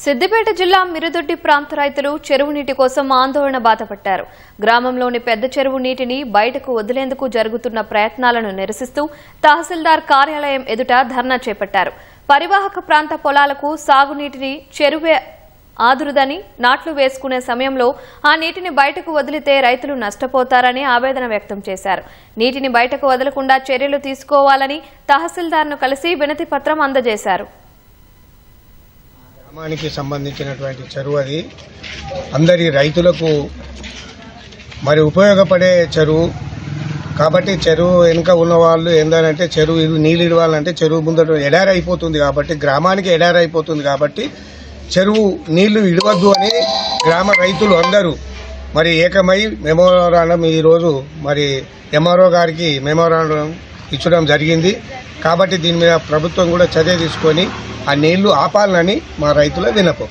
సిద్దిపేట జిల్లా మిరుదొడ్డి ప్రాంత రైతులు చెరువు నీటి కోసం ఆందోళన బాధపడ్డారు. గ్రామంలోని పెద్ద చెరువు నీటిని బయటకు వదిలేందుకు జరుగుతున్న ప్రయత్నాలను నిరసిస్తూ తహసీల్దార్ కార్యాలయం ఎదుట ధర్నా చేపట్టారు. పరివాహక ప్రాంత పొలాలకు సాగునీటిని చెరువే ఆదురుదని నాట్లు వేసుకునే సమయంలో ఆ నీటిని బయటకు వదిలితే రైతులు నష్టపోతారని ఆవేదన వ్యక్తం చేశారు. నీటిని బయటకు వదలకుండా చర్యలు తీసుకోవాలని తహసీల్దార్ను కలిసి వినతి పత్రం అందజేశారు. గ్రామానికి సంబంధించినటువంటి చెరువు అది అందరి రైతులకు మరి ఉపయోగపడే చెరువు కాబట్టి చెరువు వెనుక ఉన్న వాళ్ళు ఏంటంటే చెరువు నీళ్ళు ఇవ్వాలంటే చెరువు ముందట ఎడారైపోతుంది కాబట్టి గ్రామానికి ఎడారైపోతుంది కాబట్టి చెరువు నీళ్లు ఇడవద్దు అని గ్రామ రైతులు అందరూ మరి ఏకమై మెమోరాండం ఈరోజు మరి ఎంఆర్ఓ గారికి మెమోరాండం ఇచ్చడం జరిగింది. కాబట్టి దీని మీద ప్రభుత్వం కూడా చర్య తీసుకొని ఆ నీళ్లు ఆపాలని మా రైతుల విన్నపం.